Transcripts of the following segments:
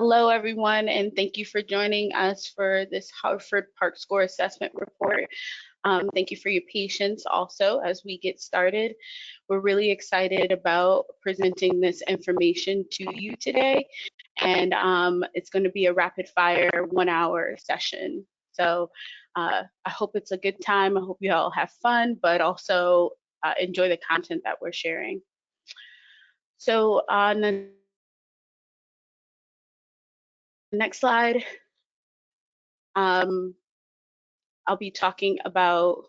Hello, everyone, and thank you for joining us for this Hartford ParkScore Assessment Report. Thank you for your patience also as we get started. We're really excited about presenting this information to you today, and it's going to be a rapid fire 1-hour session. So I hope it's a good time. I hope you all have fun, but also enjoy the content that we're sharing. So on the next slide, I'll be talking about,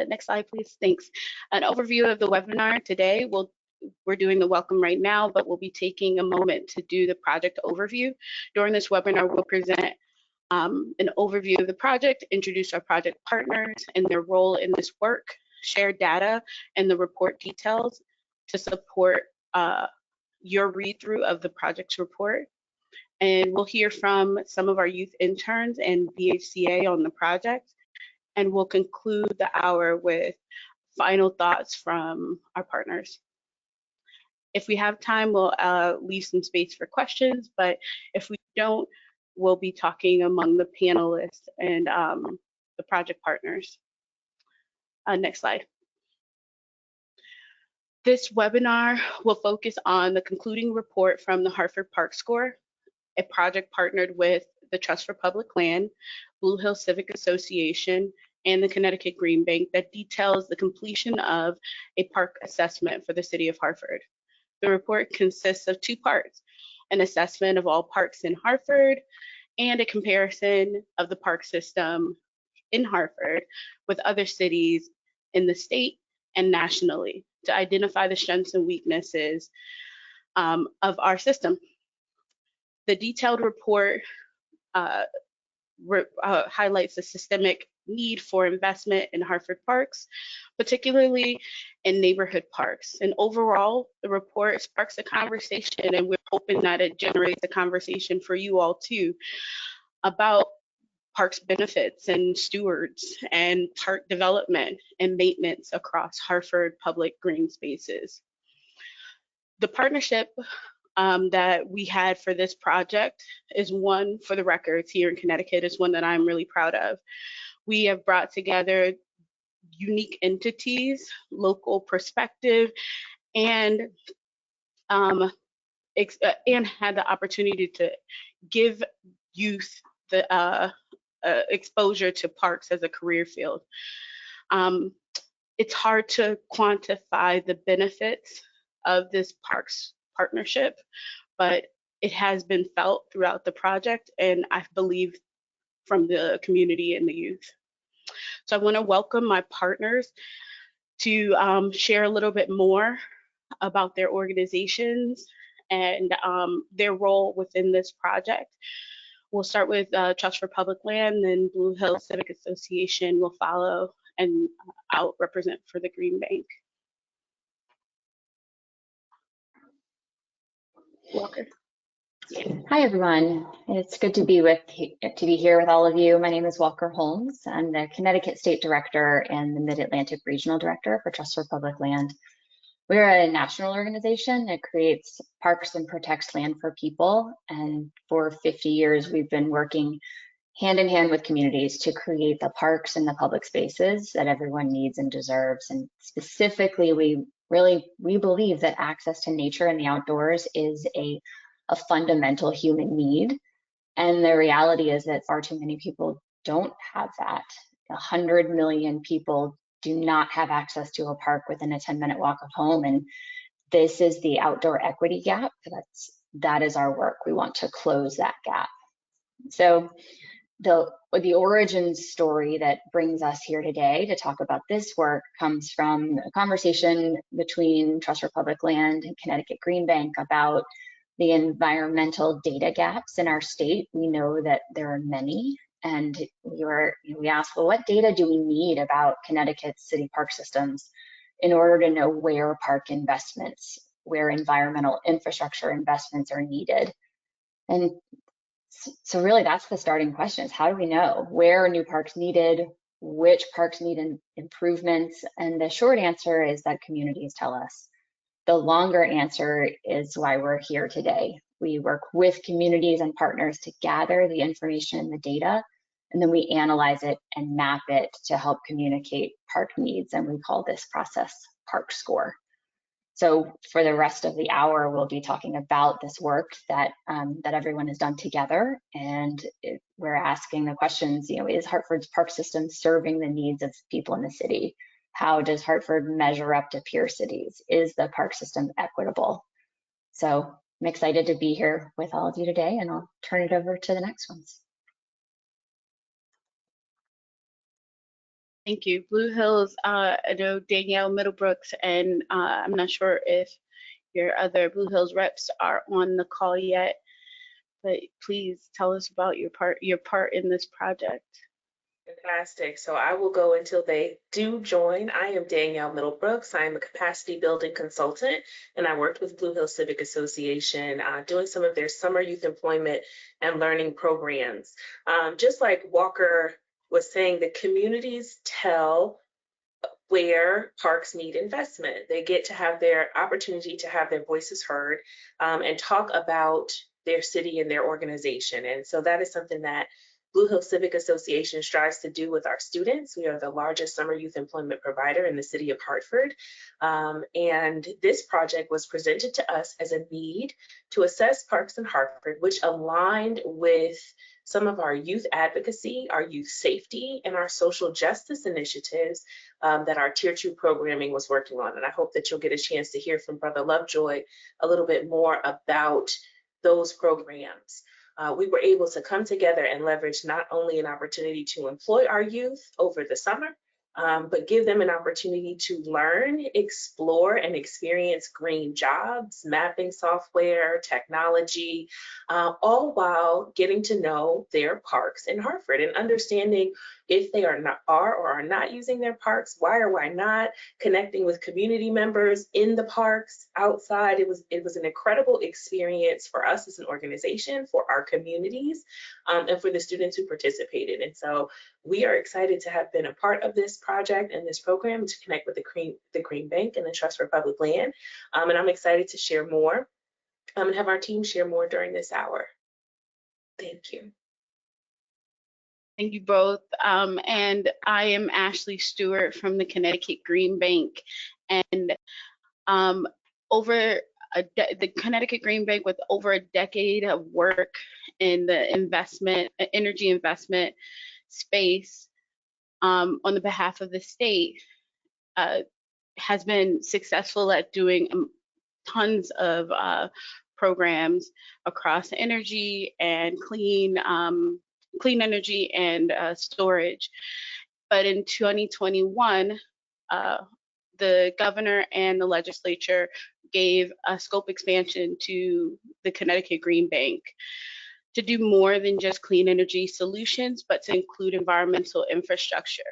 next slide, please, thanks. An overview of the webinar today. We're doing the welcome right now, but we'll be taking a moment to do the project overview. During this webinar, we'll present an overview of the project, introduce our project partners and their role in this work, share data and the report details to support your read-through of the project's report. And we'll hear from some of our youth interns and BHCA on the project. And we'll conclude the hour with final thoughts from our partners. If we have time, we'll leave some space for questions, but if we don't, we'll be talking among the panelists and the project partners. Next slide. This webinar will focus on the concluding report from the Hartford ParkScore, a project partnered with the Trust for Public Land, Hills Civic Association, and the Connecticut Green Bank that details the completion of a park assessment for the City of Hartford. The report consists of 2 parts, an assessment of all parks in Hartford and a comparison of the park system in Hartford with other cities in the state and nationally to identify the strengths and weaknesses of our system. The detailed report highlights the systemic need for investment in Hartford parks, particularly in neighborhood parks. And overall, the report sparks a conversation, and we're hoping that it generates a conversation for you all too about parks benefits and stewards and park development and maintenance across Hartford public green spaces. The partnership that we had for this project is one, for the records here in Connecticut, is one that I'm really proud of. We have brought together unique entities, local perspective, and had the opportunity to give youth the exposure to parks as a career field. It's hard to quantify the benefits of this parks partnership, but it has been felt throughout the project, and I believe from the community and the youth. So I want to welcome my partners to share a little bit more about their organizations and their role within this project. We'll start with Trust for Public Land, then Blue Hills Civic Association will follow, and I'll represent for the Green Bank. Walker. Hi everyone, it's good to be here with all of you. My name is Walker Holmes. I'm the Connecticut State Director and the Mid-Atlantic Regional Director for Trust for Public Land. We're a national organization that creates parks and protects land for people, and for 50 years we've been working hand in hand with communities to create the parks and the public spaces that everyone needs and deserves. And specifically, we believe that access to nature and the outdoors is a fundamental human need. And the reality is that far too many people don't have that. 100 million people do not have access to a park within a 10-minute walk of home. And this is the outdoor equity gap. That is our work. We want to close that gap. So the origin story that brings us here today to talk about this work comes from a conversation between Trust for Public Land and Connecticut Green Bank about the environmental data gaps in our state. We know that there are many, and we asked, well, what data do we need about Connecticut's city park systems in order to know where park investments, where environmental infrastructure investments are needed? And so really that's the starting question, is how do we know where are new parks needed, which parks need improvements? And the short answer is that communities tell us. The longer answer is why we're here today. We work with communities and partners to gather the information and the data, and then we analyze it and map it to help communicate park needs, and we call this process ParkScore. So for the rest of the hour, we'll be talking about this work that that everyone has done together, and we're asking the questions, you know, is Hartford's park system serving the needs of people in the city? How does Hartford measure up to peer cities? Is the park system equitable? So I'm excited to be here with all of you today, and I'll turn it over to the next ones. Thank you. Blue Hills, I know Danielle Middlebrooks, and I'm not sure if your other Blue Hills reps are on the call yet, but please tell us about your part in this project. Fantastic. So I will go until they do join. I am Danielle Middlebrooks. I am a capacity building consultant, and I worked with Blue Hills Civic Association doing some of their summer youth employment and learning programs. Just like Walker was saying, the communities tell where parks need investment. They get to have their opportunity to have their voices heard and talk about their city and their organization. And so that is something that Blue Hills Civic Association strives to do with our students. We are the largest summer youth employment provider in the city of Hartford. And this project was presented to us as a need to assess parks in Hartford, which aligned with some of our youth advocacy, our youth safety, and our social justice initiatives that our Tier 2 programming was working on. And I hope that you'll get a chance to hear from Brother Lovejoy a little bit more about those programs. We were able to come together and leverage not only an opportunity to employ our youth over the summer, but give them an opportunity to learn, explore, and experience green jobs, mapping software, technology, all while getting to know their parks in Hartford and understanding if they are not using their parks, why or why not, connecting with community members in the parks, outside. It was an incredible experience for us as an organization, for our communities, and for the students who participated. And so we are excited to have been a part of this project and this program to connect with the Green Bank and the Trust for Public Land. And I'm excited to share more and have our team share more during this hour. Thank you. Thank you both. And I am Ashley Stewart from the Connecticut Green Bank. And the Connecticut Green Bank, with over a decade of work in the energy investment space on the behalf of the state, has been successful at doing tons of programs across energy and clean energy and storage. But in 2021, the governor and the legislature gave a scope expansion to the Connecticut Green Bank to do more than just clean energy solutions, but to include environmental infrastructure.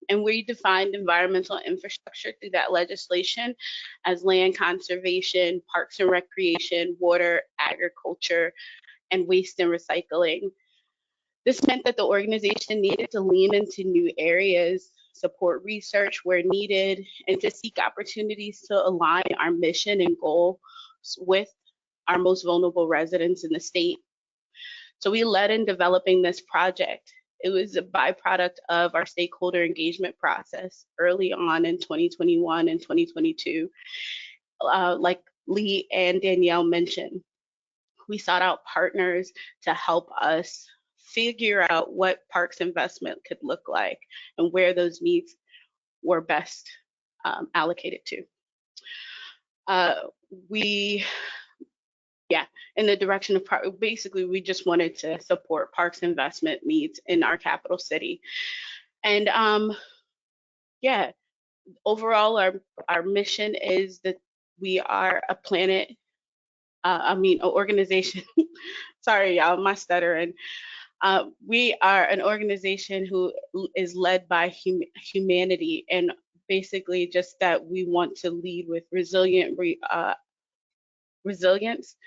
And we defined environmental infrastructure through that legislation as land conservation, parks and recreation, water, agriculture, and waste and recycling. This meant that the organization needed to lean into new areas, support research where needed, and to seek opportunities to align our mission and goals with our most vulnerable residents in the state. So we led in developing this project. It was a byproduct of our stakeholder engagement process early on in 2021 and 2022. Like Lee and Danielle mentioned, we sought out partners to help us figure out what parks investment could look like and where those needs were best allocated to. In the direction of basically, we just wanted to support parks investment needs in our capital city. And overall, our mission is that we are an organization. Sorry, y'all, my stuttering. We are an organization who is led by humanity, and basically just that we want to lead with resilience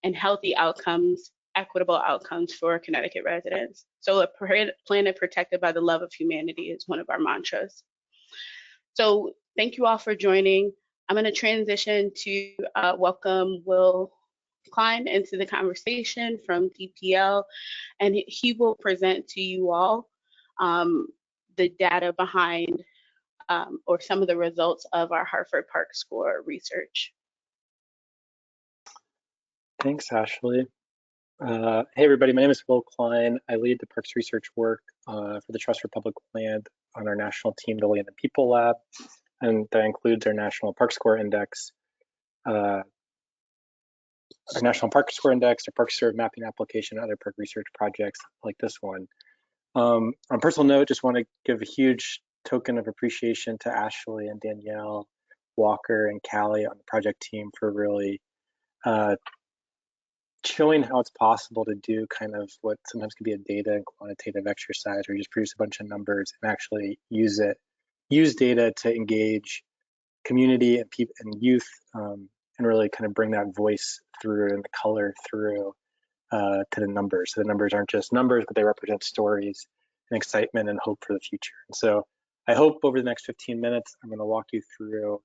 and healthy outcomes, equitable outcomes for Connecticut residents. So a planet protected by the love of humanity is one of our mantras. So thank you all for joining. I'm going to transition to welcome Will Klein into the conversation from DPL, and he will present to you all the data behind or some of the results of our Hartford ParkScore research. Thanks, Ashley. Hey, everybody, my name is Will Klein. I lead the Parks research work for the Trust for Public Land on our national team, the Land and People Lab, and that includes our National ParkScore Index, our National ParkScore Index, our ParkServe mapping application, and other park research projects like this one. On a personal note, just want to give a huge token of appreciation to Ashley and Danielle, Walker, and Callie on the project team for really showing how it's possible to do kind of what sometimes can be a data and quantitative exercise, where you just produce a bunch of numbers and actually use data to engage community and people and youth, and really kind of bring that voice through and the color through to the numbers. So the numbers aren't just numbers, but they represent stories and excitement and hope for the future. And so I hope over the next 15 minutes, I'm going to walk you through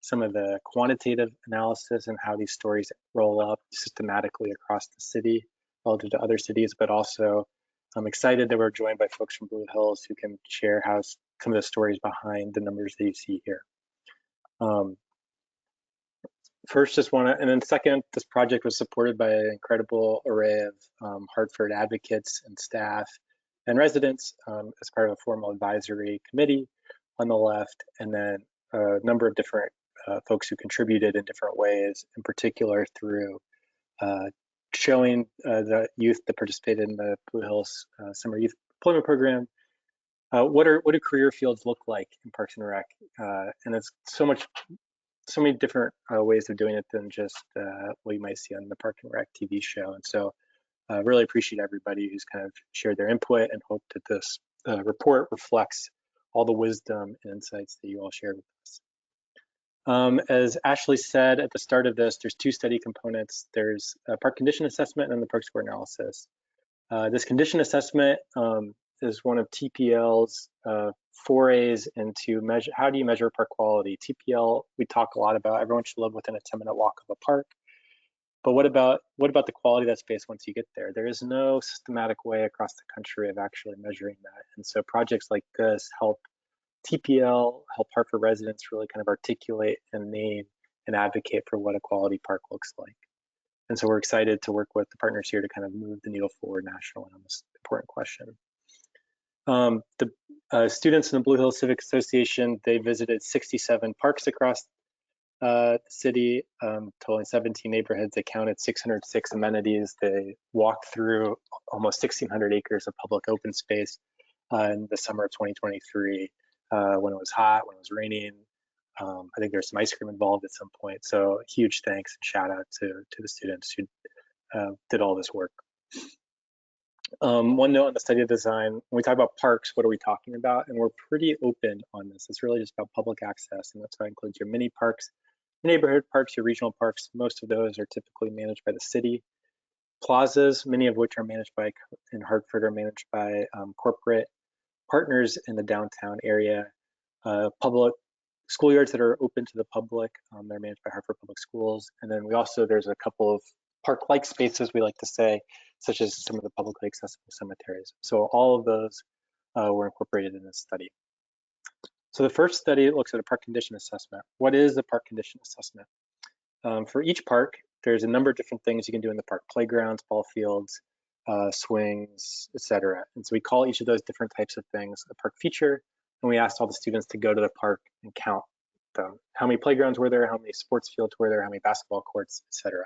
some of the quantitative analysis and how these stories roll up systematically across the city relative to other cities, but also I'm excited that we're joined by folks from Blue Hills who can share how some of the stories behind the numbers that you see here. First, and then second, this project was supported by an incredible array of Hartford advocates and staff and residents as part of a formal advisory committee on the left, and then a number of different folks who contributed in different ways, in particular through showing the youth that participated in the Blue Hills Summer Youth Employment Program. What do career fields look like in Parks and Rec? And it's so many different ways of doing it than just what you might see on the Park and Rec TV show. And so I really appreciate everybody who's kind of shared their input and hope that this report reflects all the wisdom and insights that you all shared with us. As Ashley said at the start of this, there's two study components. There's a park condition assessment and the ParkScore analysis. This condition assessment is one of TPL's forays into how do you measure park quality. TPL, we talk a lot about everyone should live within a 10-minute walk of a park. But what about the quality of that space once you get there? There is no systematic way across the country of actually measuring that. And so projects like this help TPL, help Hartford residents really kind of articulate and name and advocate for what a quality park looks like. And so we're excited to work with the partners here to kind of move the needle forward nationally on this important question. The students in the Blue Hills Civic Association, they visited 67 parks across the city, totaling 17 neighborhoods. They counted 606 amenities. They walked through almost 1,600 acres of public open space in the summer of 2023. When it was hot, when it was raining. I think there's some ice cream involved at some point. So huge thanks and shout out to the students who did all this work. One note on the study of design, when we talk about parks, what are we talking about? And we're pretty open on this. It's really just about public access, and that's why it includes your mini parks, neighborhood parks, your regional parks. Most of those are typically managed by the city. Plazas, many of which are managed in Hartford, are managed by corporate partners in the downtown area. Public schoolyards that are open to the public, they're managed by Hartford Public Schools. And then there's a couple of park-like spaces, we like to say, such as some of the publicly accessible cemeteries. So all of those were incorporated in this study. So the first study looks at a park condition assessment. What is a park condition assessment? For each park, there's a number of different things you can do in the park: playgrounds, ball fields, swings, etc. And so we call each of those different types of things a park feature, and we asked all the students to go to the park and count them. How many playgrounds were there? How many sports fields were there? How many basketball courts, etc.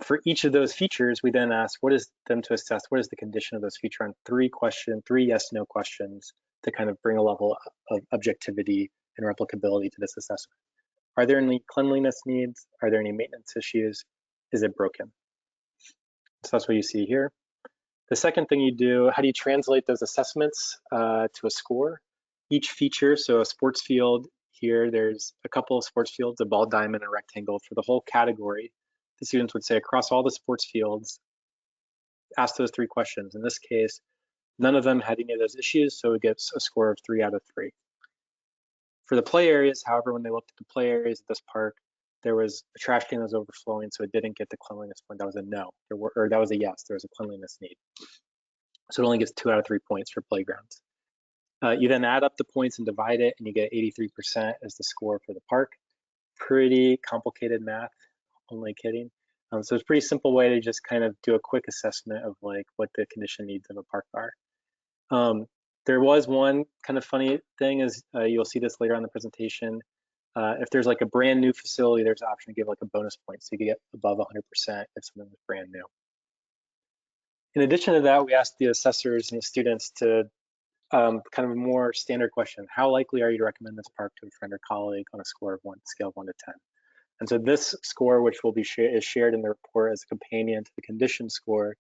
For each of those features, we then asked what is the condition of those features on three yes/no questions to kind of bring a level of objectivity and replicability to this assessment. Are there any cleanliness needs? Are there any maintenance issues? Is it broken? So that's what you see here. The second thing you do, how do you translate those assessments to a score? Each feature, so a sports field here, there's a couple of sports fields, a ball diamond, a rectangle. For the whole category, the students would say across all the sports fields, ask those three questions. In this case, none of them had any of those issues, so it gets a score of 3 out of 3. For the play areas, however, when they looked at the play areas at this park, there was a trash can that was overflowing, so it didn't get the cleanliness point. That was a no. Or that was a yes. There was a cleanliness need. So it only gets 2 out of 3 points for playgrounds. You then add up the points and divide it, and you get 83% as the score for the park. Pretty complicated math, only kidding. So it's a pretty simple way to just kind of do a quick assessment of like what the condition needs of a park are. There was one kind of funny thing is you'll see this later on in the presentation. If there's like a brand new facility, there's an option to give like a bonus point, so you can get above 100% if something was brand new. In addition to that, we asked the assessors and the students to kind of a more standard question: how likely are you to recommend this park to a friend or colleague on a scale of 1 to 10? And so this score, which will be is shared in the report as a companion to the condition score,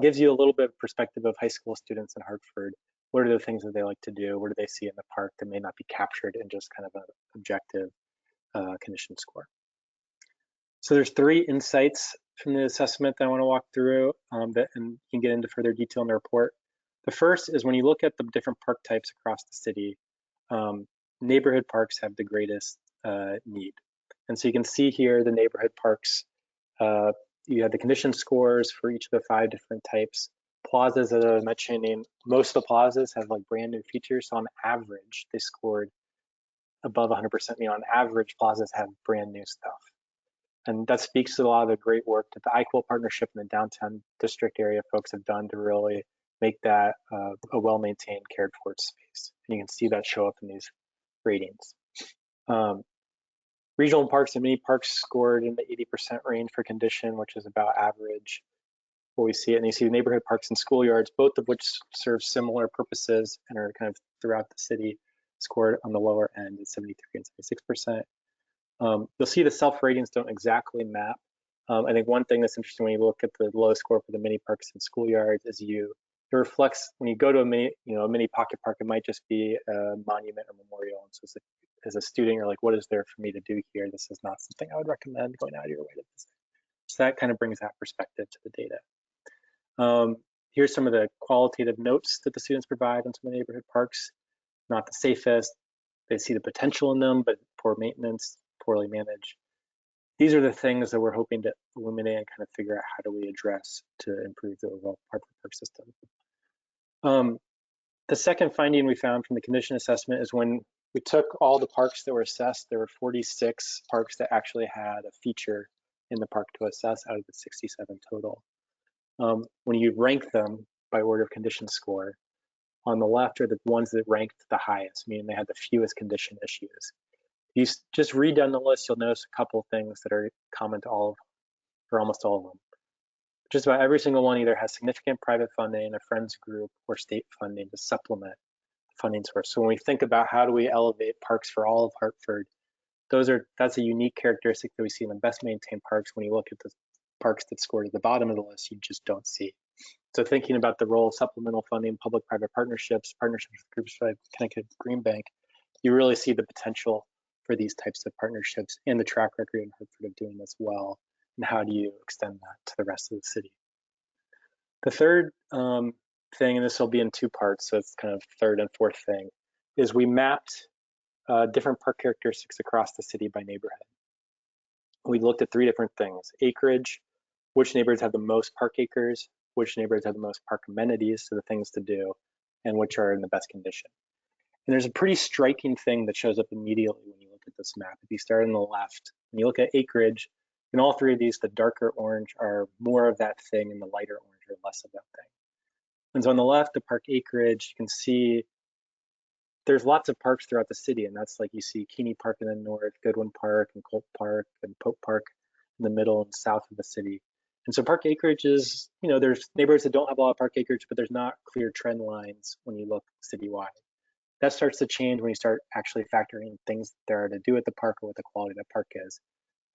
gives you a little bit of perspective of high school students in Hartford. What are the things that they like to do? What do they see in the park that may not be captured in just kind of an objective condition score? So there's 3 insights from the assessment that I want to walk through and you can get into further detail in the report. The first is when you look at the different park types across the city, neighborhood parks have the greatest need. And so you can see here the neighborhood parks, you have the condition scores for each of the 5 different types. Plazas that I was mentioning, most of the plazas have like brand new features. So on average, they scored above 100%. On average, plazas have brand new stuff. And that speaks to a lot of the great work that the IQUIL partnership in the downtown district area folks have done to really make that a well-maintained, cared for space. And you can see that show up in these ratings. Regional parks and mini parks scored in the 80% range for condition, which is about average. What we see it, and you see neighborhood parks and schoolyards, both of which serve similar purposes and are kind of throughout the city, scored on the lower end at 73 and 76%. You'll see the self ratings don't exactly map. I think one thing that's interesting when you look at the low score for the mini parks and schoolyards is it reflects when you go to a mini pocket park, it might just be a monument or memorial. And so as a student, you're like, what is there for me to do here? This is not something I would recommend going out of your way to visit. So that kind of brings that perspective to the data. Here's some of the qualitative notes that the students provide on some of the neighborhood parks. Not the safest. They see the potential in them, but poor maintenance, poorly managed. These are the things that we're hoping to illuminate and kind of figure out how do we address to improve the overall Hartford park system. The second finding we found from the condition assessment is when we took all the parks that were assessed, there were 46 parks that actually had a feature in the park to assess out of the 67 total. When you rank them by order of condition score, on the left are the ones that ranked the highest, meaning they had the fewest condition issues. You just read down the list, you'll notice a couple of things that are common to all of them, or almost all of them. Just about every single one either has significant private funding, a friends group, or state funding to supplement the funding source. So when we think about how do we elevate parks for all of Hartford, that's a unique characteristic that we see in the best maintained parks. When you look at the parks that scored at the bottom of the list, you just don't see. So thinking about the role of supplemental funding, public-private partnerships with groups like Connecticut Green Bank, you really see the potential for these types of partnerships and the track record in Hartford of doing this well. And how do you extend that to the rest of the city? The third thing, and this will be in 2 parts, so it's kind of third and fourth thing, is we mapped different park characteristics across the city by neighborhood. We looked at 3 different things: acreage, which neighborhoods have the most park acres, which neighborhoods have the most park amenities, so the things to do, and which are in the best condition. And there's a pretty striking thing that shows up immediately when you look at this map. If you start on the left, when you look at acreage, in all 3 of these, the darker orange are more of that thing and the lighter orange are less of that thing. And so on the left, the park acreage, you can see there's lots of parks throughout the city, and that's like you see Keeney Park in the north, Goodwin Park and Colt Park and Pope Park in the middle and south of the city. And so park acreage is, there's neighborhoods that don't have a lot of park acreage, but there's not clear trend lines when you look citywide. That starts to change when you start actually factoring things that there are to do at the park or what the quality of the park is.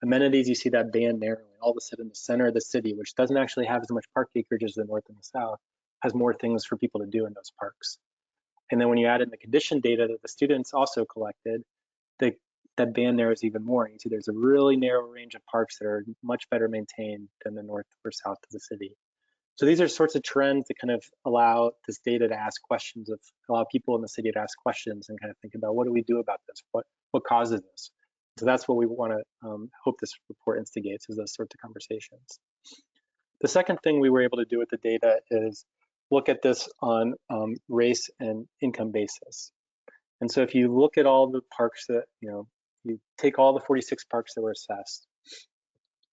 Amenities, you see that band narrowing. All of a sudden, the center of the city, which doesn't actually have as much park acreage as the north and the south, has more things for people to do in those parks. And then when you add in the condition data that the students also collected, that band narrows even more. You see there's a really narrow range of parks that are much better maintained than the north or south of the city. So these are sorts of trends that kind of allow this data to ask questions, allow people in the city to ask questions and kind of think about what do we do about this? What causes this? So that's what we want to hope this report instigates, is those sorts of conversations. The second thing we were able to do with the data is look at this on race and income basis. And so if you look at all the parks that, you take all the 46 parks that were assessed,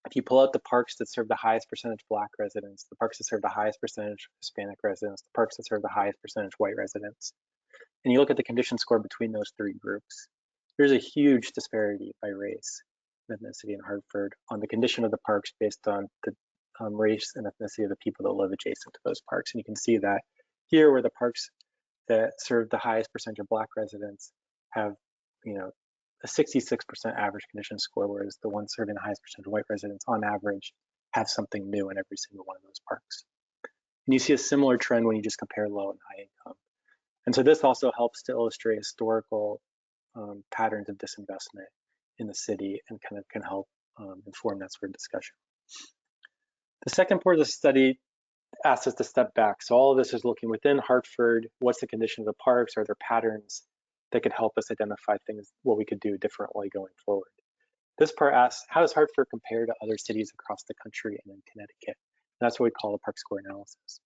if you pull out the parks that serve the highest percentage Black residents, the parks that serve the highest percentage Hispanic residents, the parks that serve the highest percentage white residents, and you look at the condition score between those three groups, there's a huge disparity by race and ethnicity in Hartford on the condition of the parks based on the race and ethnicity of the people that live adjacent to those parks. And you can see that here, where the parks that serve the highest percentage of Black residents have, a 66% average condition score, whereas the ones serving the highest percentage of white residents on average have something new in every single one of those parks. And you see a similar trend when you just compare low and high income. And so this also helps to illustrate historical patterns of disinvestment in the city and kind of can help inform that sort of discussion. The second part of the study asks us to step back. So all of this is looking within Hartford, what's the condition of the parks? Are there patterns that could help us identify things, what we could do differently going forward? This part asks, how does Hartford compare to other cities across the country and in Connecticut? And that's what we call the ParkScore analysis.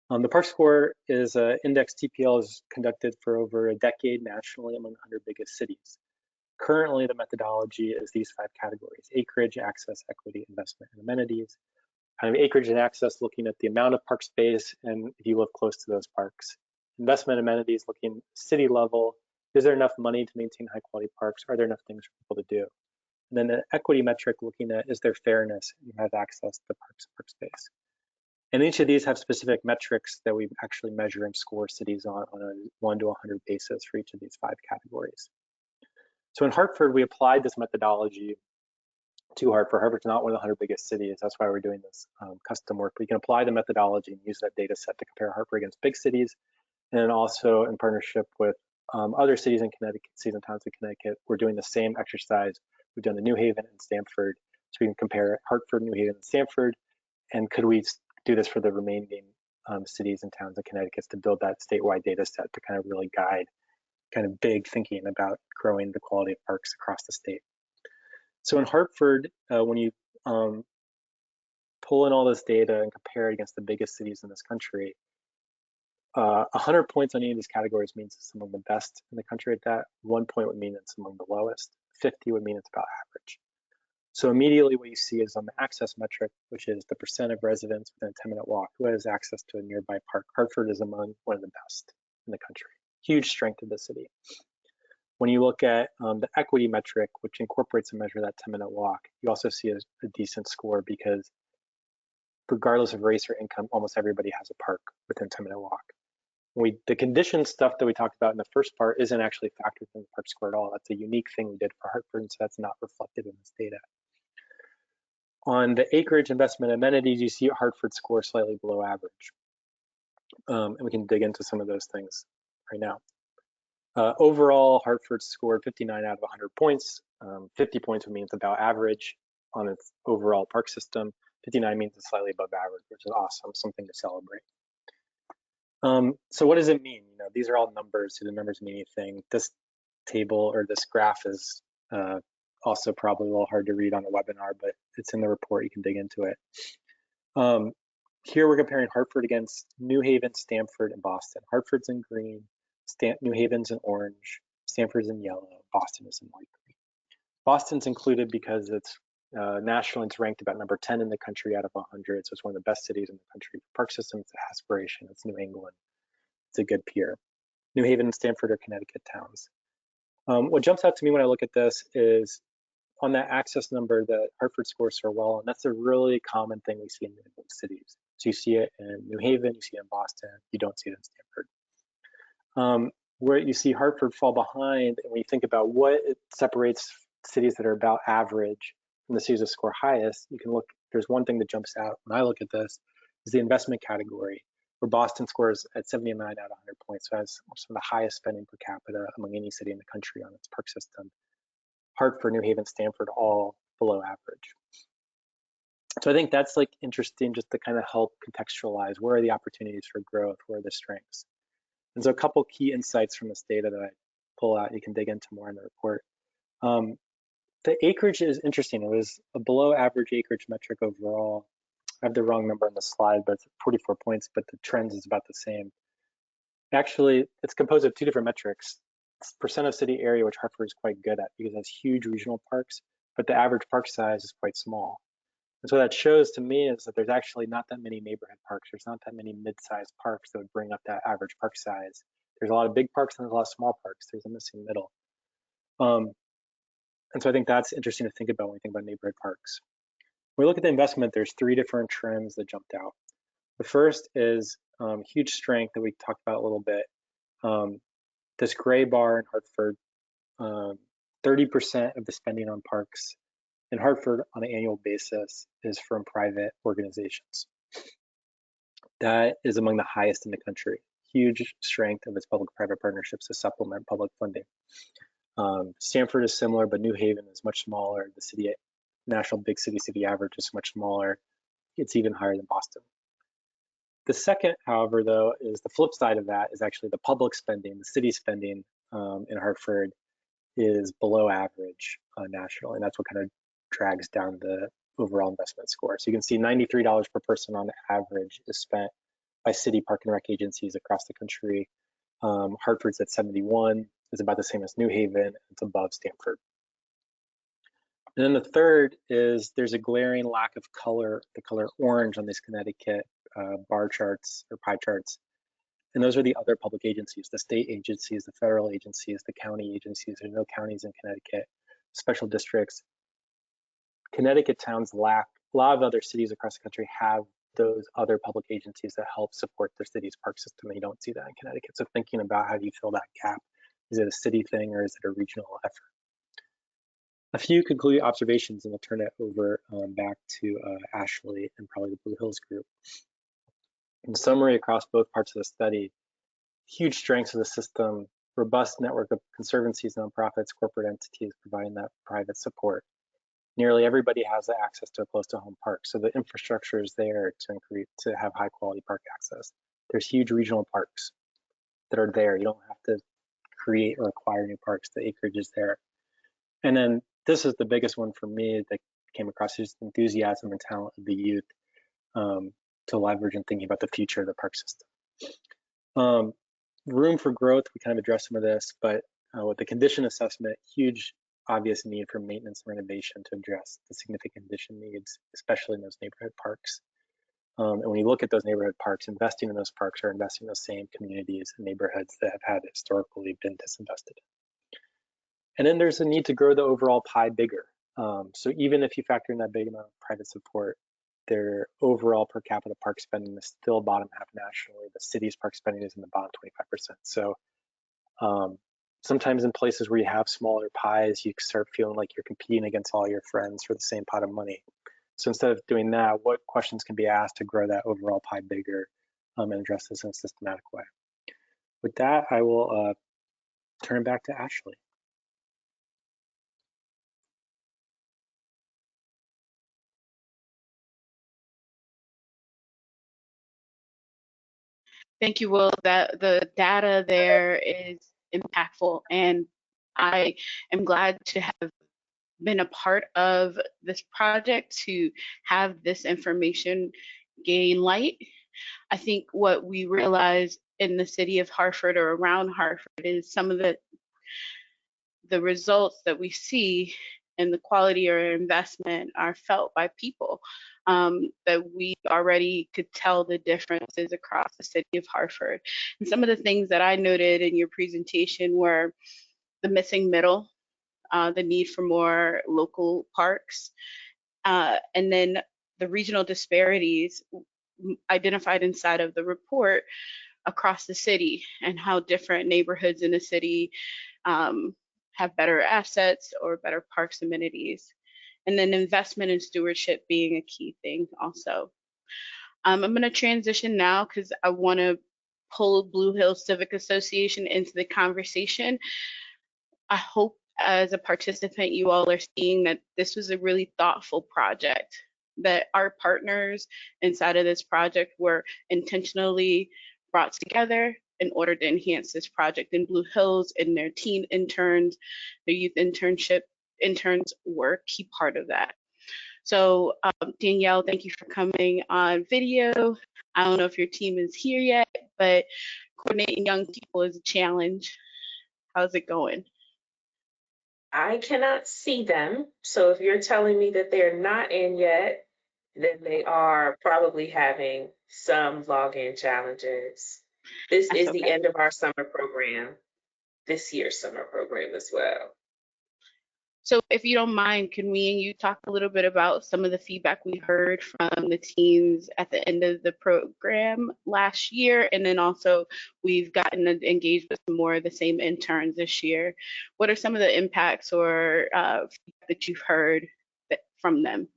The ParkScore is an index TPL is conducted for over a decade nationally among the 100 biggest cities. Currently, the methodology is these 5 categories: acreage, access, equity, investment, and amenities. Kind of acreage and access, looking at the amount of park space and if you live close to those parks. Investment amenities, looking city level, is there enough money to maintain high quality parks? Are there enough things for people to do? And then the equity metric, looking at, is there fairness and have access to parks, park space? And each of these have specific metrics that we actually measure and score cities on a 1 to 100 basis for each of these 5 categories. So in Hartford, we applied this methodology to Hartford. Hartford's not one of the 100 biggest cities. That's why we're doing this custom work. We can apply the methodology and use that data set to compare Hartford against big cities, and then also in partnership with other cities in Connecticut, cities and towns in Connecticut, we're doing the same exercise. We've done the New Haven and Stamford, so we can compare Hartford, New Haven, and Stamford, and could we do this for the remaining cities and towns in Connecticut to build that statewide data set to kind of really guide kind of big thinking about growing the quality of parks across the state. So in Hartford, when you pull in all this data and compare it against the biggest cities in this country, 100 points on any of these categories means it's among the best in the country at that. 1 point would mean it's among the lowest. 50 would mean it's about average. So immediately what you see is on the access metric, which is the percent of residents within a 10-minute walk who has access to a nearby park. Hartford is among one of the best in the country. Huge strength of the city. When you look at the equity metric, which incorporates a measure of that 10-minute walk, you also see a decent score because regardless of race or income, almost everybody has a park within a 10-minute walk. The condition stuff that we talked about in the first part isn't actually factored in the ParkScore at all. That's a unique thing we did for Hartford, and so that's not reflected in this data. On the acreage, investment, amenities, you see Hartford score slightly below average. And we can dig into some of those things right now. Overall, Hartford scored 59 out of 100 points. 50 points would mean it's about average on its overall park system. 59 means it's slightly above average, which is awesome, something to celebrate. So what does it mean? These are all numbers. Do the numbers mean anything? This table or this graph is also probably a little hard to read on a webinar, but it's in the report. You can dig into it. Here we're comparing Hartford against New Haven, Stamford, and Boston. Hartford's in green, New Haven's in orange, Stamford's in yellow, Boston is in light green. Boston's included because it's nationally it's ranked about number 10 in the country out of 100, so it's one of the best cities in the country. Park system, it's an aspiration, it's New England, it's a good peer. New Haven and Stamford are Connecticut towns. What jumps out to me when I look at this is on that access number that Hartford scores so well, and that's a really common thing we see in New England cities. So you see it in New Haven, you see it in Boston, you don't see it in Stamford. Where you see Hartford fall behind, and when you think about what separates cities that are about average from the cities that score highest, you can look, there's one thing that jumps out when I look at this, is the investment category, where Boston scores at 79 out of 100 points, so it has some of the highest spending per capita among any city in the country on its park system. Hartford, New Haven, Stamford, all below average. So I think that's like interesting just to kind of help contextualize where are the opportunities for growth, where are the strengths. And so a couple key insights from this data that I pull out, you can dig into more in the report. The acreage is interesting. It was a below average acreage metric overall. I have the wrong number on the slide, but it's 44 points, but the trends is about the same. Actually, it's composed of two different metrics. It's percent of city area, which Hartford is quite good at because it has huge regional parks, but the average park size is quite small. And so that shows to me is that there's actually not that many neighborhood parks. There's not that many mid-sized parks that would bring up that average park size. There's a lot of big parks and there's a lot of small parks. There's a missing middle. And so I think that's interesting to think about when we think about neighborhood parks. When we look at the investment, there's three different trends that jumped out. The first is huge strength that we talked about a little bit. This gray bar in Hartford, 30% of the spending on parks in Hartford on an annual basis is from private organizations. That is among the highest in the country. Huge strength of its public-private partnerships to supplement public funding. Stamford is similar, but New Haven is much smaller. The city, national big city average is much smaller. It's even higher than Boston. The second, however, though, is the flip side of that is actually the public spending, the city spending in Hartford is below average nationally, and that's what kind of drags down the overall investment score. So you can see $93 per person on average is spent by city park and rec agencies across the country. Hartford's at 71, is about the same as New Haven, it's above Stamford. And then the third is there's a glaring lack of color, the color orange on these Connecticut bar charts or pie charts. And those are the other public agencies, the state agencies, the federal agencies, the county agencies. There's no counties in Connecticut, special districts. Connecticut towns lack, a lot of other cities across the country have those other public agencies that help support their city's park system, and you don't see that in Connecticut. So thinking about how do you fill that gap? Is it a city thing or is it a regional effort? A few concluding observations, and we'll turn it over back to Ashley and probably the Blue Hills group. In summary, across both parts of the study, huge strengths of the system, robust network of conservancies, nonprofits, corporate entities providing that private support. Nearly everybody has access to a close to home park, so the infrastructure is there to have high quality park access. There's huge regional parks that are there. You don't have to create or acquire new parks. The acreage is there. And then this is the biggest one for me that came across, is enthusiasm and talent of the youth to leverage and thinking about the future of the park system. Room for growth, we kind of addressed some of this, but with the condition assessment, huge obvious need for maintenance and renovation to address the significant condition needs, especially in those neighborhood parks. And when you look at those neighborhood parks, investing in those parks are investing in those same communities and neighborhoods that have had historically been disinvested in. And then there's a need to grow the overall pie bigger. So even if you factor in that big amount of private support, their overall per capita park spending is still bottom half nationally. The city's park spending is in the bottom 25%. So sometimes in places where you have smaller pies, you start feeling like you're competing against all your friends for the same pot of money. So instead of doing that, what questions can be asked to grow that overall pie bigger and address this in a systematic way? With that, I will turn it back to Ashley. Thank you, Will. That the data there is impactful, and I am glad to have been a part of this project to have this information gain light. I think what we realize in the city of Hartford or around Hartford is some of the results that we see and the quality or investment are felt by people, that we already could tell the differences across the city of Hartford. And some of the things that I noted in your presentation were the missing middle, the need for more local parks, and then the regional disparities identified inside of the report across the city and how different neighborhoods in the city have better assets or better parks amenities. And then investment and stewardship being a key thing also. I'm going to transition now because I want to pull Blue Hills Civic Association into the conversation. I hope as a participant, you all are seeing that this was a really thoughtful project, that our partners inside of this project were intentionally brought together in order to enhance this project in Blue Hills and their teen interns, their youth internship interns were a key part of that. So Danielle, thank you for coming on video. I don't know if your team is here yet, but coordinating young people is a challenge. How's it going? I cannot see them. So if you're telling me that they're not in yet, then they are probably having some login challenges. This That's is the okay. end of our summer program, this year's summer program as well. So if you don't mind, can we and you talk a little bit about some of the feedback we heard from the teams at the end of the program last year? And then also we've gotten engaged with more of the same interns this year. What are some of the impacts or feedback that you've heard from them?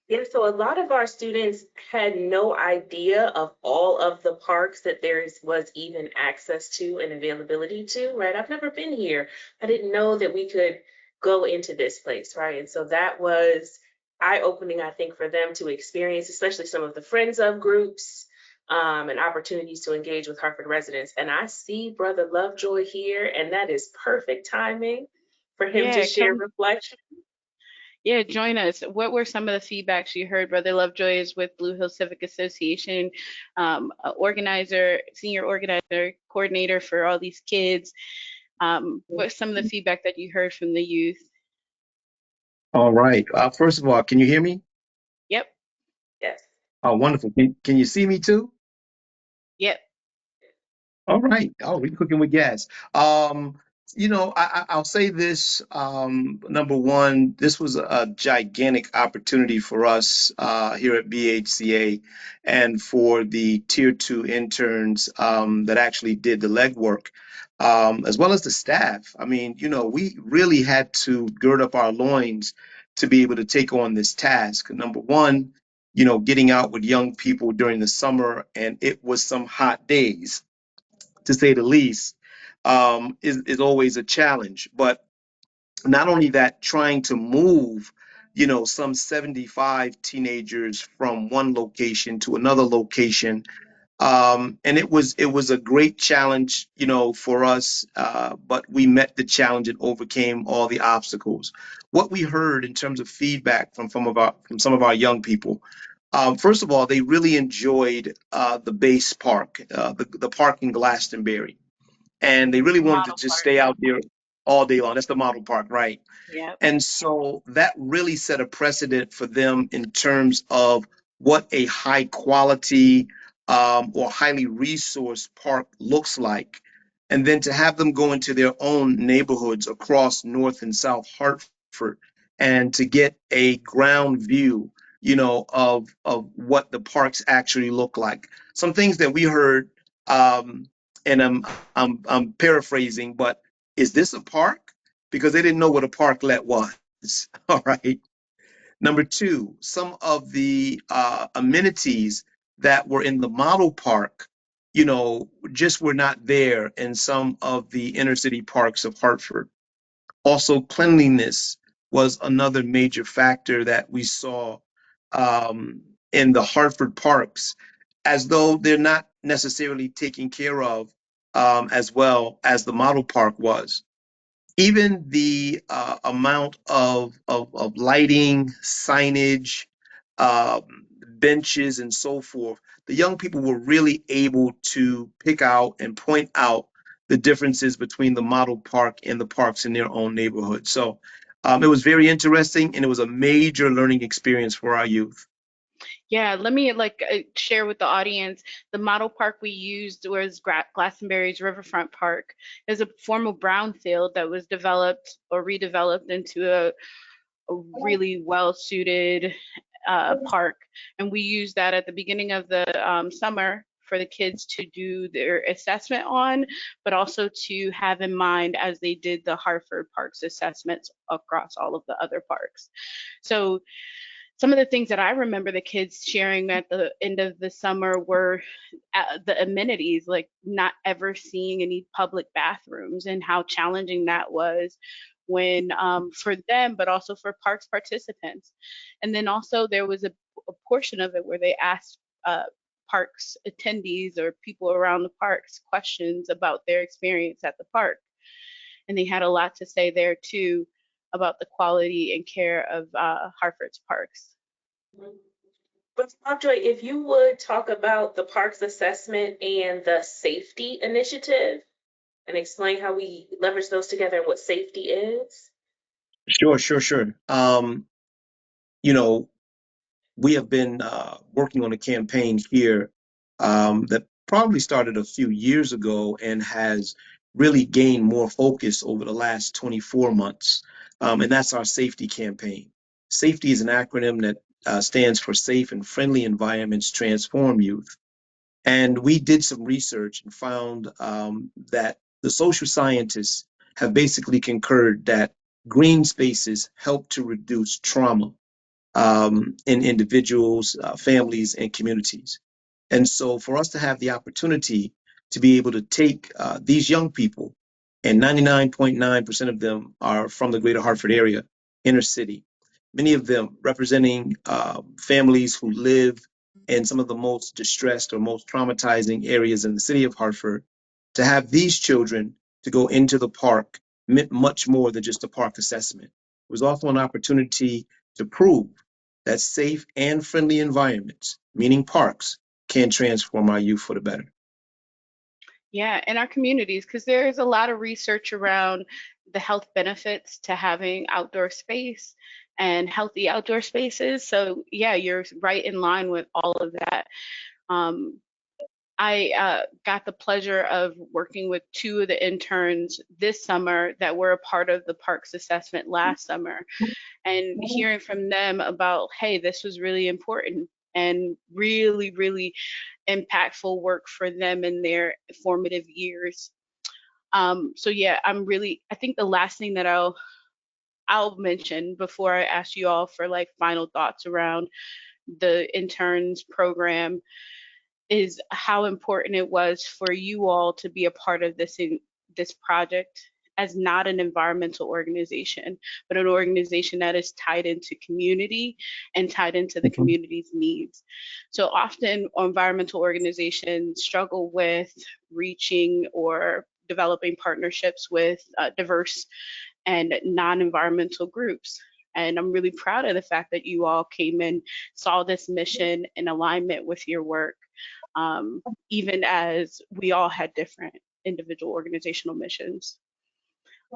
Yeah, so a lot of our students had no idea of all of the parks that was even access to and availability to, right? I've never been here. I didn't know that we could go into this place, right? And so that was eye-opening, I think, for them to experience, especially some of the Friends of groups, and opportunities to engage with Hartford residents. And I see Brother Lovejoy here, and that is perfect timing for him to Yeah, share reflection. Yeah, join us. What were some of the feedbacks you heard? Brother Lovejoy is with Blue Hills Civic Association, organizer, senior organizer, coordinator for all these kids. What's some of the feedback that you heard from the youth? All right. First of all, can you hear me? Yep, Yes. Oh, wonderful. Can you see me too? yep. All right. Oh, we're cooking with gas. I'll say this. Number one, this was a gigantic opportunity for us here at BHCA and for the tier two interns that actually did the legwork, as well as the staff. I mean, we really had to gird up our loins to be able to take on this task. Number one, getting out with young people during the summer, and it was some hot days to say the least, is always a challenge. But not only that, trying to move, some 75 teenagers from one location to another location. And it was a great challenge, for us, but we met the challenge and overcame all the obstacles. What we heard in terms of feedback from some of our young people, first of all, they really enjoyed the base park, the park in Glastonbury, and they really wanted to Model just part. stay out there all day long. That's the model park, right? Yep. And so that really set a precedent for them in terms of what a high quality or highly resourced park looks like. And then to have them go into their own neighborhoods across North and South Hartford and to get a ground view, of what the parks actually look like. Some things that we heard, and I'm paraphrasing, but is this a park? Because they didn't know what a parklet was. All right. Number two, some of the amenities that were in the model park, just were not there in some of the inner city parks of Hartford. Also, cleanliness was another major factor that we saw in the Hartford parks, as though they're not necessarily taken care of as well as the model park was. Even the amount of lighting, signage, benches, and so forth, the young people were really able to pick out and point out the differences between the model park and the parks in their own neighborhood. So it was very interesting, and it was a major learning experience for our youth. Yeah, let me share with the audience. The model park we used was Glastonbury's Riverfront Park. It's a former brownfield that was developed or redeveloped into a really well-suited park, and we used that at the beginning of the summer for the kids to do their assessment on, but also to have in mind as they did the Hartford Parks assessments across all of the other parks. So some of the things that I remember the kids sharing at the end of the summer were the amenities, like not ever seeing any public bathrooms and how challenging that was when for them, but also for parks participants. And then also there was a portion of it where they asked parks attendees or people around the parks questions about their experience at the park. And they had a lot to say there too. about the quality and care of Hartford's parks. But Lovejoy, if you would talk about the parks assessment and the safety initiative and explain how we leverage those together and what safety is. Sure. You know, we have been working on a campaign here that probably started a few years ago and has really gained more focus over the last 24 months. And that's our safety campaign. Safety is an acronym that stands for Safe and Friendly Environments Transform Youth. And we did some research and found that the social scientists have basically concurred that green spaces help to reduce trauma in individuals, families, and communities. And so for us to have the opportunity to be able to take these young people, and 99.9% of them are from the greater Hartford area, inner city, many of them representing families who live in some of the most distressed or most traumatizing areas in the city of Hartford, to have these children to go into the park meant much more than just a park assessment. It was also an opportunity to prove that safe and friendly environments, meaning parks, can transform our youth for the better. Yeah, in our communities, because there's a lot of research around the health benefits to having outdoor space and healthy outdoor spaces. So yeah, you're right in line with all of that. Um, I got the pleasure of working with two of the interns this summer that were a part of the parks assessment last summer, and hearing from them about, hey, this was really important and really, really impactful work for them in their formative years. So yeah, I think the last thing that I'll mention before I ask you all for like final thoughts around the interns program is how important it was for you all to be a part of this project as not an environmental organization, but an organization that is tied into community and tied into the Mhm. community's needs. So often environmental organizations struggle with reaching or developing partnerships with diverse and non-environmental groups. And I'm really proud of the fact that you all came and saw this mission in alignment with your work, even as we all had different individual organizational missions.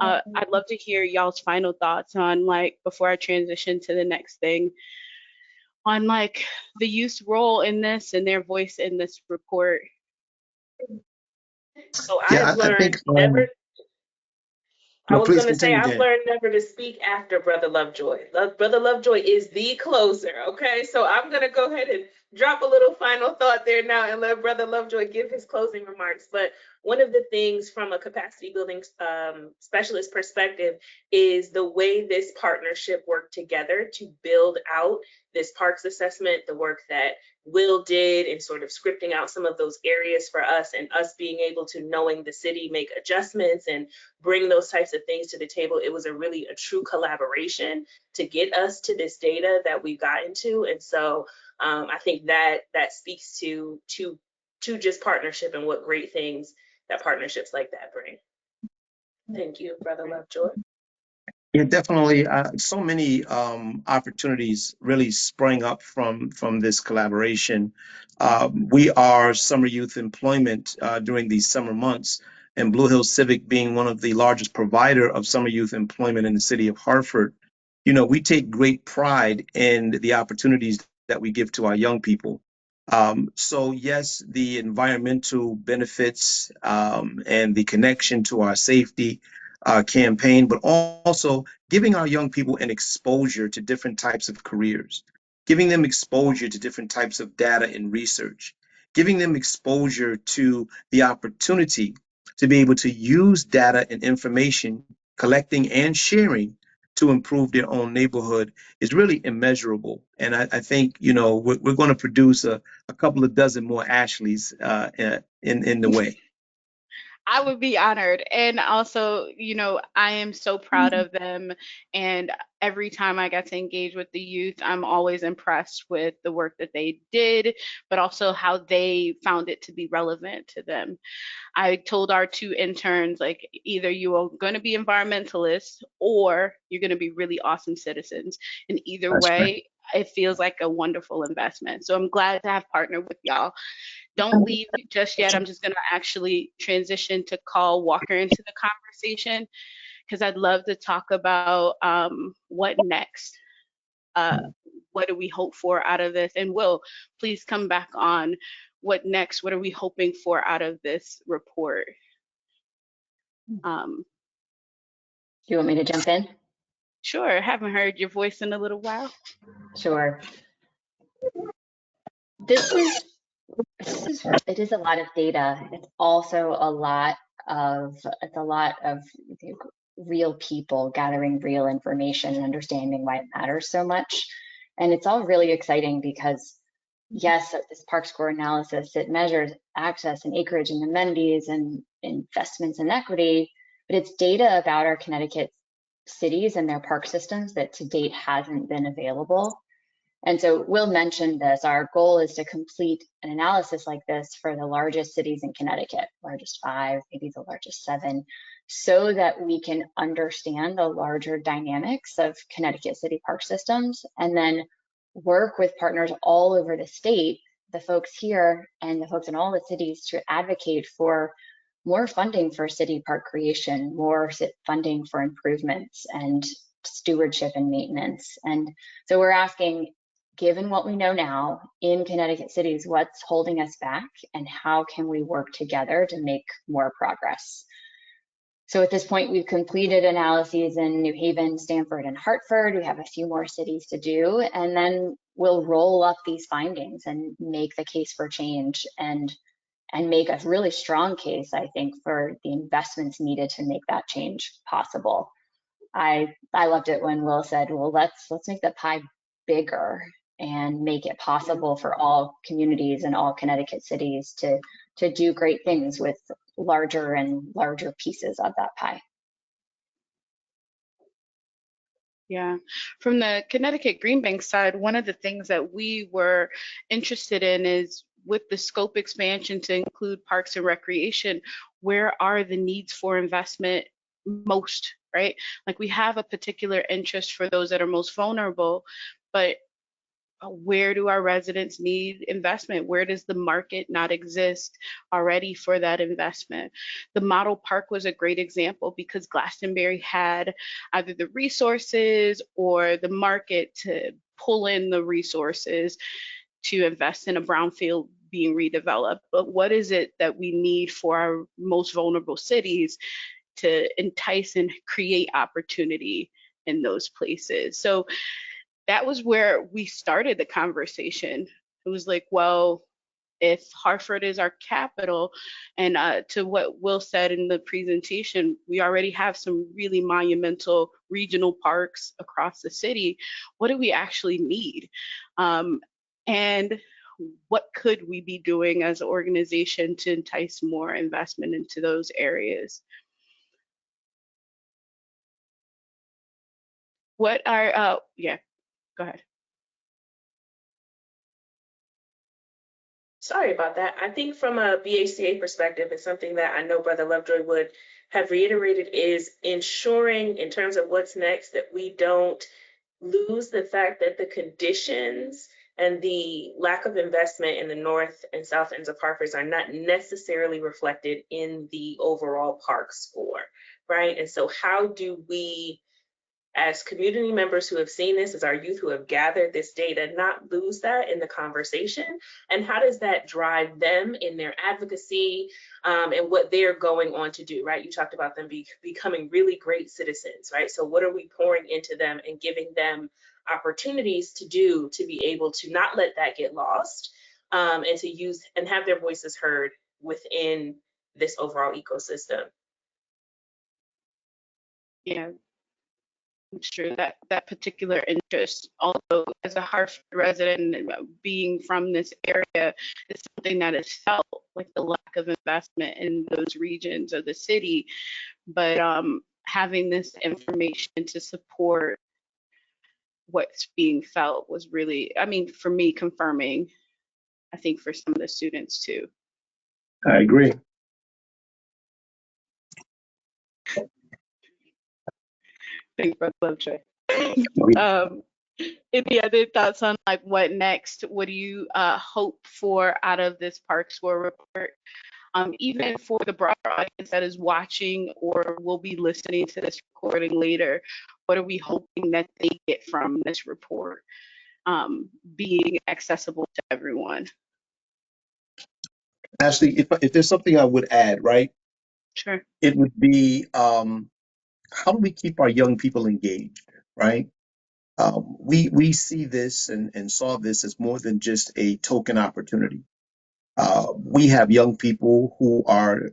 I'd love to hear y'all's final thoughts on like before I transition to the next thing on like the youth's role in this and their voice in this report. So Yeah, I've I think, learned never I no, was please going to say, continue, I've Dan. learned never to speak after Brother Lovejoy. Brother Lovejoy is the closer, okay? So I'm going to go ahead and drop a little final thought there now and let Brother Lovejoy give his closing remarks. But one of the things from a capacity building specialist perspective is the way this partnership worked together to build out this parks assessment, the work that Will did in sort of scripting out some of those areas for us, and us being able to, knowing the city, make adjustments and bring those types of things to the table. It was a true collaboration to get us to this data that we've gotten to. And so I think that speaks to just partnership and what great things that partnerships like that bring. Thank you, Brother Lovejoy. Yeah, definitely. So many opportunities really sprang up from this collaboration. We are summer youth employment during these summer months, and Blue Hills Civic being one of the largest provider of summer youth employment in the city of Hartford. You know, we take great pride in the opportunities that we give to our young people. So yes, the environmental benefits and the connection to our safety campaign, but also giving our young people an exposure to different types of careers, giving them exposure to different types of data and research, giving them exposure to the opportunity to be able to use data and information, collecting and sharing to improve their own neighborhood is really immeasurable. And I think, you know, we're going to produce a couple of dozen more Ashleys in the way. I would be honored. And also, I am so proud of them. And every time I got to engage with the youth, I'm always impressed with the work that they did, but also how they found it to be relevant to them. I told our 2 interns, like, either you are going to be environmentalists or you're going to be really awesome citizens. And either That's great. way, it feels like a wonderful investment. So I'm glad to have partnered with y'all. Don't leave just yet. I'm just going to actually transition to call Walker into the conversation because I'd love to talk about what next. What do we hope for out of this? And Will, please come back on. What next? What are we hoping for out of this report? Do you want me to jump in? Sure, haven't heard your voice in a little while. Sure. It is a lot of data. It's also a lot of real people gathering real information and understanding why it matters so much. And it's all really exciting because, yes, this ParkScore analysis, it measures access and acreage and amenities and investments and equity, but it's data about our Connecticut cities and their park systems that to date hasn't been available. And so Will mentioned this, our goal is to complete an analysis like this for the largest cities in Connecticut, largest 5, maybe the largest 7, so that we can understand the larger dynamics of Connecticut city park systems and then work with partners all over the state, the folks here and the folks in all the cities, to advocate for more funding for city park creation, more funding for improvements and stewardship and maintenance. And so we're asking, given what we know now in Connecticut cities, what's holding us back and how can we work together to make more progress? So at this point, we've completed analyses in New Haven, Stamford, and Hartford. We have a few more cities to do, and then we'll roll up these findings and make the case for change and make a really strong case, I think, for the investments needed to make that change possible. I loved it when Will said, well, let's make the pie bigger and make it possible for all communities and all Connecticut cities to do great things with larger and larger pieces of that pie. Yeah, from the Connecticut Green Bank side, one of the things that we were interested in is with the scope expansion to include parks and recreation, where are the needs for investment most, right? Like we have a particular interest for those that are most vulnerable, but where do our residents need investment? Where does the market not exist already for that investment? The model park was a great example because Glastonbury had either the resources or the market to pull in the resources to invest in a brownfield being redeveloped. But what is it that we need for our most vulnerable cities to entice and create opportunity in those places? So that was where we started the conversation. It was like, well, if Hartford is our capital, and to what Will said in the presentation, we already have some really monumental regional parks across the city. What do we actually need? And what could we be doing as an organization to entice more investment into those areas? What are, yeah, go ahead. Sorry about that. I think from a BHCA perspective, it's something that I know Brother Lovejoy would have reiterated is ensuring in terms of what's next that we don't lose the fact that the conditions and the lack of investment in the north and south ends of Hartford are not necessarily reflected in the overall park score, right? And so how do we, as community members who have seen this, as our youth who have gathered this data, not lose that in the conversation? And how does that drive them in their advocacy and what they're going on to do, right? You talked about them becoming really great citizens, right? So what are we pouring into them and giving them opportunities to do to be able to not let that get lost and to use and have their voices heard within this overall ecosystem? Yeah. It's true that that particular interest, although as a Hartford resident and being from this area, is something that is felt, like the lack of investment in those regions of the city. But having this information to support what's being felt was really, I mean, for me, confirming, I think for some of the students too. I agree. Thanks, Brother Lovejoy. Any other thoughts on like what next? What do you hope for out of this ParkScore report? Even for the broader audience that is watching or will be listening to this recording later, what are we hoping that they get from this report being accessible to everyone? Ashley, if there's something I would add, right, Sure. it would be how do we keep our young people engaged, right? We see this and saw this as more than just a token opportunity. We have young people who are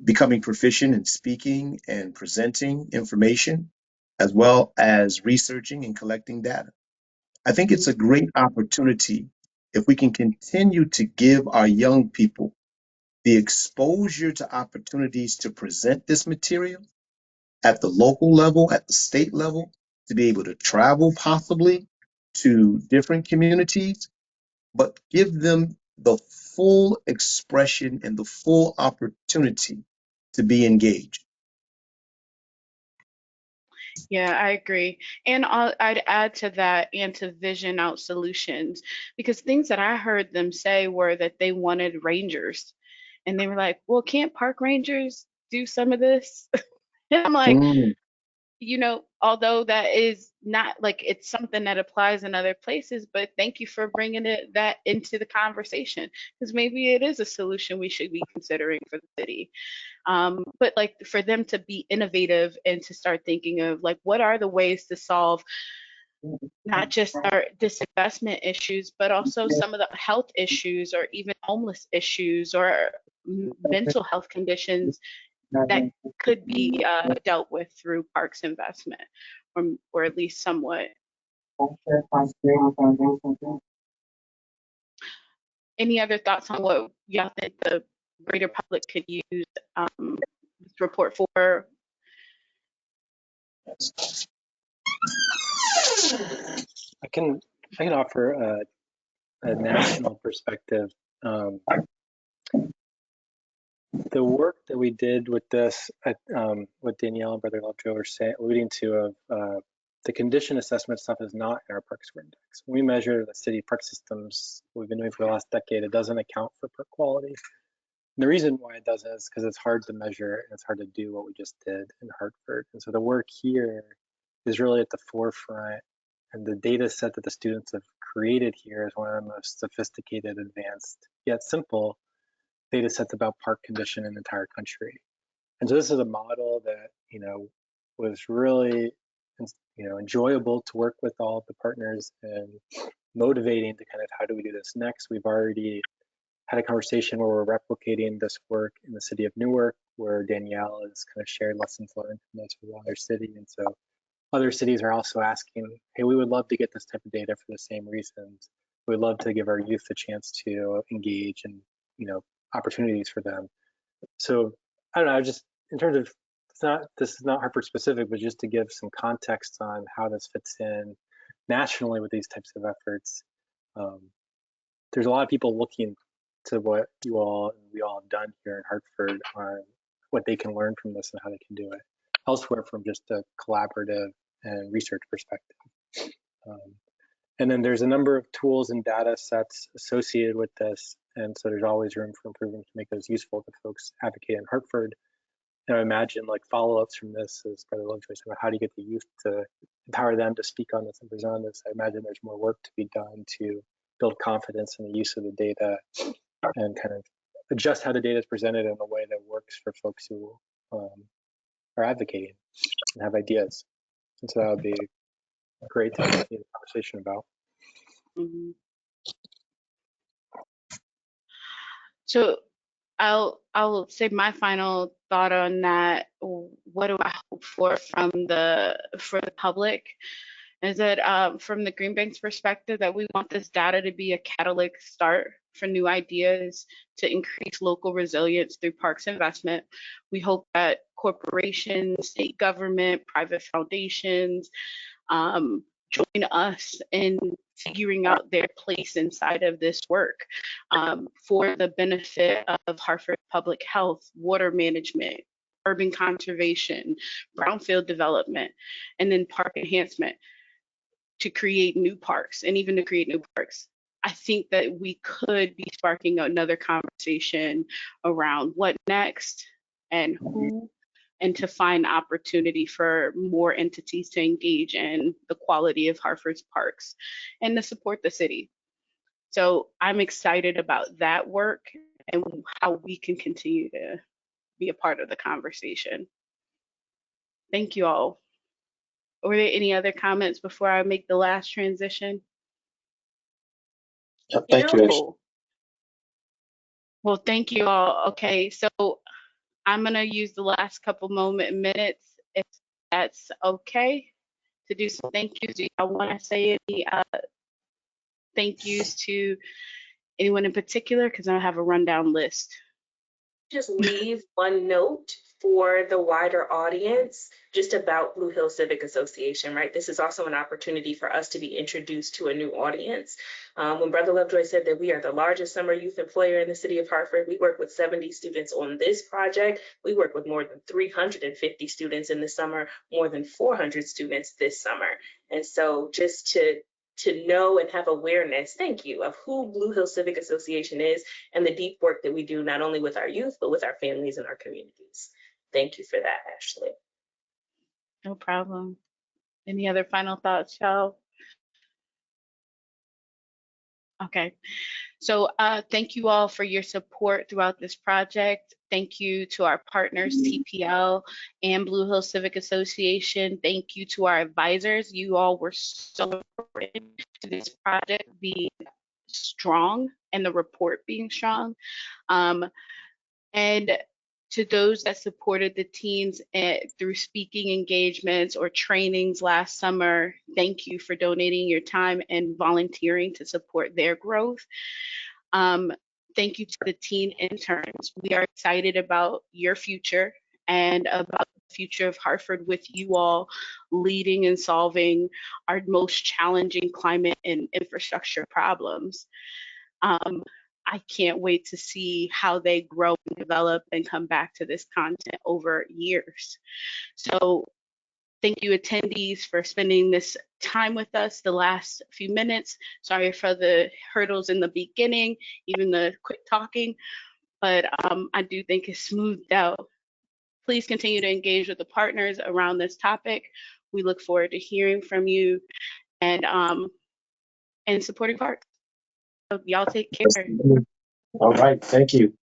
becoming proficient in speaking and presenting information, as well as researching and collecting data. I think it's a great opportunity if we can continue to give our young people the exposure to opportunities to present this material at the local level, at the state level, to be able to travel possibly to different communities, but give them the full expression and the full opportunity to be engaged. Yeah, I agree. And I'd add to that and to vision out solutions, because things that I heard them say were that they wanted rangers. And they were like, well, can't park rangers do some of this? And I'm like, Mm, although that is not like it's something that applies in other places, but thank you for bringing that into the conversation, because maybe it is a solution we should be considering for the city. But like for them to be innovative and to start thinking of like what are the ways to solve not just our disinvestment issues, but also some of the health issues or even homeless issues or mental health conditions that could be dealt with through parks investment, or at least somewhat. Any other thoughts on what y'all think the greater public could use this report for? I can offer a national perspective. The work that we did with this, what Danielle and Brother Lovejoy were alluding to, of the condition assessment stuff is not in our ParkScore index. When we measure the city park systems, we've been doing for the last decade, it doesn't account for park quality. And the reason why it doesn't is because it's hard to measure and it's hard to do what we just did in Hartford. And so the work here is really at the forefront, and the data set that the students have created here is one of the most sophisticated, advanced, yet simple data sets about park condition in the entire country. And so this is a model that, was really, enjoyable to work with all of the partners and motivating to kind of how do we do this next. We've already had a conversation where we're replicating this work in the city of Newark, where Danielle has kind of shared lessons learned from this with other city. And so other cities are also asking, hey, we would love to get this type of data for the same reasons. We'd love to give our youth a chance to engage and, opportunities for them. So I don't know, just in terms of, this is not Hartford specific, but just to give some context on how this fits in nationally with these types of efforts. There's a lot of people looking to what we all have done here in Hartford on what they can learn from this and how they can do it elsewhere from just a collaborative and research perspective. And then there's a number of tools and data sets associated with this. And so there's always room for improvement to make those useful to folks advocating in Hartford. And I imagine like follow-ups from this is Brother Lovejoy said, how do you get the youth to empower them to speak on this and present on this? I imagine there's more work to be done to build confidence in the use of the data and kind of adjust how the data is presented in a way that works for folks who are advocating and have ideas. And so that would be great to continue the conversation about. Mm-hmm. So I'll say my final thought on that. What do I hope for the public? Is that from the Green Bank's perspective that we want this data to be a catalytic start for new ideas to increase local resilience through parks investment. We hope that corporations, state government, private foundations, join us in figuring out their place inside of this work for the benefit of Hartford public health, water management, urban conservation, brownfield development, and then park enhancement to create new parks and even to create new parks. I think that we could be sparking another conversation around what next and who, and to find opportunity for more entities to engage in the quality of Hartford's parks and to support the city. So I'm excited about that work and how we can continue to be a part of the conversation. Thank you all. Were there any other comments before I make the last transition? Thank you, Ashley. Well, thank you all. Okay, so I'm gonna use the last couple minutes, if that's okay, to do some thank yous. Do y'all wanna say any thank yous to anyone in particular? Because I have a rundown list. Just leave one note for the wider audience just about Blue Hills Civic Association, right? This is also an opportunity for us to be introduced to a new audience. When Brother Lovejoy said that we are the largest summer youth employer in the city of Hartford, we work with 70 students on this project. We work with more than 350 students in the summer, more than 400 students this summer. And so just to know and have awareness, thank you, of who Blue Hills Civic Association is and the deep work that we do, not only with our youth, but with our families and our communities. Thank you for that, Ashley. No problem. Any other final thoughts, y'all? Okay. So thank you all for your support throughout this project. Thank you to our partners, TPL and Blue Hills Civic Association. Thank you to our advisors. You all were so important to this project being strong and the report being strong. And to those that supported the teens through speaking engagements or trainings last summer, thank you for donating your time and volunteering to support their growth. Thank you to the teen interns. We are excited about your future and about the future of Hartford with you all leading and solving our most challenging climate and infrastructure problems. I can't wait to see how they grow and develop and come back to this content over years. So thank you attendees for spending this time with us the last few minutes. Sorry for the hurdles in the beginning, even the quick talking, but I do think it's smoothed out. Please continue to engage with the partners around this topic. We look forward to hearing from you and supporting parks. So y'all take care. All right, thank you.